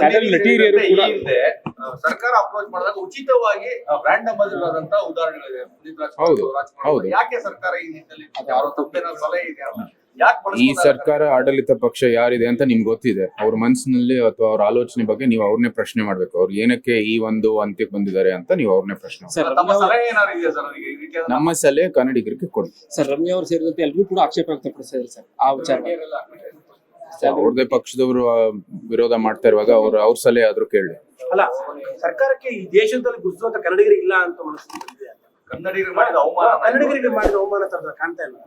Channel ನಟಿ ಹಿರಿಯರು ಕೂಡ ಸರ್ಕಾರ ಅಪ್ರೋಚ್ ಮಾಡಿದಾಗ ಉಚಿತವಾಗಿ ಬ್ರ್ಯಾಂಡ್ ಅಂಬಾಸಿಡರ್ ಆದಂತ ಉದಾಹರಣೆಗಳಿದೆ. ಪುನೀತ್ ಹೌದು, ರಾಜ್ಕುಮಾರ್ ಹೌದು. ಯಾಕೆ ಸರ್ಕಾರ ಈ ನಿಟ್ಟಿನಲ್ಲಿ ಯಾರೋ ತಪ್ಪೇನೋ ಸಲಹೆ ಇದೆ ಯಾಕೆ ಈ ಸರ್ಕಾರ ಆಡಳಿತ ಪಕ್ಷ ಯಾರಿದೆ ಅಂತ ನಿಮ್ಗೆ ಗೊತ್ತಿದೆ. ಅವ್ರ ಮನಸ್ಸಿನಲ್ಲಿ ಅಥವಾ ಅವ್ರ ಆಲೋಚನೆ ಬಗ್ಗೆ ನೀವು ಅವ್ರನ್ನೇ ಪ್ರಶ್ನೆ ಮಾಡ್ಬೇಕು. ಅವ್ರು ಏನಕ್ಕೆ ಈ ಒಂದು ಅಂತ್ಯಕ್ಕೆ ಬಂದಿದ್ದಾರೆ ಅಂತ ನೀವು ಅವ್ರನ್ನೇ ಪ್ರಶ್ನೆ ಮಾಡ್ಬೇಕು. ತಮ್ಮ ಸಲಹೆ ಏನಾದ್ರು ಇದೆಯಾ ಸರ್ ಈ ರೀತಿಯಾದ ನಮ್ಮ ಸಲಹೆ ಕನ್ನಡಿಗರಿಗೆ ಕೊಡಿ. ಸರ್ ರಮ್ಯಾ ಅವರು ಸೇರಿದಂತೆ ಎಲ್ಲರೂ ಕೂಡ ಆಕ್ಷೇಪ ವ್ಯಕ್ತಪಡಿಸಿದ್ದಾರೆ ಸರ್ ಆ ವಿಚಾರ. ಅವ್ರದೇ ಪಕ್ಷದವರು ವಿರೋಧ ಮಾಡ್ತಾ ಇರುವಾಗ ಅವ್ರ ಸಲಹೆ ಆದ್ರೂ ಕೇಳಿ. ಅಲ್ಲ, ಸರ್ಕಾರಕ್ಕೆ ಈ ದೇಶದಲ್ಲಿ ಗುರುತಿಸುವಂತ ಕನ್ನಡಿಗರಿಗೆ ಇಲ್ಲ ಅಂತ ಮನಸ್ಸಿದೆ. ಕನ್ನಡಿಗರಿಗೆ ಮಾಡಿದ ಅವಮಾನ ಕನ್ನಡಿಗರಿಗೆ ಮಾಡಿದ ಅವಮಾನ ತರ ಕಾಣ್ತಾ ಇಲ್ಲ.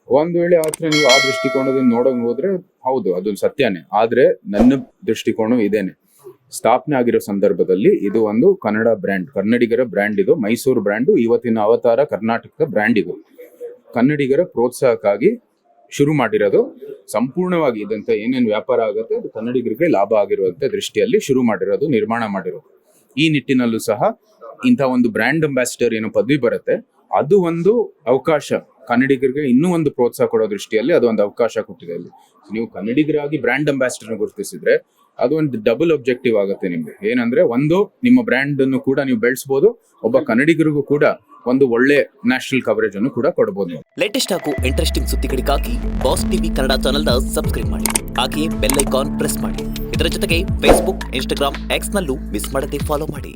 ಒಂದ್ ವೇಳೆ ಆತರ ನೀವು ಆ ದೃಷ್ಟಿಕೋನದಿಂದ ನೋಡಂಗ್ ಹೋದ್ರೆ ಹೌದು, ಅದು ಸತ್ಯನೇ. ಆದ್ರೆ ನನ್ನ ದೃಷ್ಟಿಕೋನ ಇದೇನೆ. ಸ್ಥಾಪನೆ ಆಗಿರೋ ಸಂದರ್ಭದಲ್ಲಿ ಇದು ಒಂದು ಕನ್ನಡ ಬ್ರ್ಯಾಂಡ್, ಕನ್ನಡಿಗರ ಬ್ರ್ಯಾಂಡ್. ಇದು ಮೈಸೂರು ಬ್ರ್ಯಾಂಡ್. ಇವತ್ತಿನ ಅವತಾರ ಕರ್ನಾಟಕದ ಬ್ರ್ಯಾಂಡ್. ಇದು ಕನ್ನಡಿಗರ ಪ್ರೋತ್ಸಾಹಕ್ಕಾಗಿ ಶುರು ಮಾಡಿರೋದು. ಸಂಪೂರ್ಣವಾಗಿ ಇದಂತ ಏನೇನು ವ್ಯಾಪಾರ ಆಗುತ್ತೆ ಅದು ಕನ್ನಡಿಗರಿಗೆ ಲಾಭ ಆಗಿರುವಂತ ದೃಷ್ಟಿಯಲ್ಲಿ ಶುರು ಮಾಡಿರೋದು, ನಿರ್ಮಾಣ ಮಾಡಿರೋದು. ಈ ನಿಟ್ಟಿನಲ್ಲೂ ಸಹ ಇಂಥ ಒಂದು ಬ್ರ್ಯಾಂಡ್ ಅಂಬಾಸಿಡರ್ ಏನೋ ಪದವಿ ಬರುತ್ತೆ, ಅದು ಒಂದು ಅವಕಾಶ ಕನ್ನಡಿಗರಿಗೆ ಇನ್ನೂ ಒಂದು ಪ್ರೋತ್ಸಾಹ ಕೊಡೋ ದೃಷ್ಟಿಯಲ್ಲಿ ಅದು ಒಂದು ಅವಕಾಶ ಕೊಟ್ಟಿದೆ. ಅಲ್ಲಿ ನೀವು ಕನ್ನಡಿಗರಾಗಿ ಬ್ರ್ಯಾಂಡ್ ಅಂಬಾಸಿಡರ್ ಗುರುತಿಸಿದ್ರೆ ಅದು ಒಂದು ಡಬಲ್ ಆಬ್ಜೆಕ್ಟಿವ್ ಆಗುತ್ತೆ ನಿಮ್ಗೆ. ಏನಂದ್ರೆ ಒಂದು, ನಿಮ್ಮ ಬ್ರ್ಯಾಂಡ್ ಅನ್ನು ಕೂಡ ನೀವು ಬೆಳೆಸಬಹುದು, ಒಬ್ಬ ಕನ್ನಡಿಗರಿಗೂ ಕೂಡ ಒಂದು ಒಳ್ಳೆ ನ್ಯಾಷನಲ್ ಕವರೇಜ್ ಅನ್ನು ಕೂಡ ಕೊಡಬಹುದು. ಲೇಟೆಸ್ಟ್ ಹಾಗೂ ಇಂಟ್ರೆಸ್ಟಿಂಗ್ ಸುದ್ದಿಗಳಿಗಾಗಿ ಬಾಸ್ ಟಿವಿ ಕನ್ನಡ ಚಾನೆಲ್ನ ಸಬ್ಸ್ಕ್ರೈಬ್ ಮಾಡಿ. ಹಾಗೆಯೇ ಬೆಲ್ ಐಕಾನ್ ಪ್ರೆಸ್ ಮಾಡಿ. ಇದರ ಜೊತೆಗೆ ಫೇಸ್ಬುಕ್, ಇನ್ಸ್ಟಾಗ್ರಾಮ್, ಎಕ್ಸ್ ನಲ್ಲೂ ಮಿಸ್ ಮಾಡದೆ ಫಾಲೋ ಮಾಡಿ.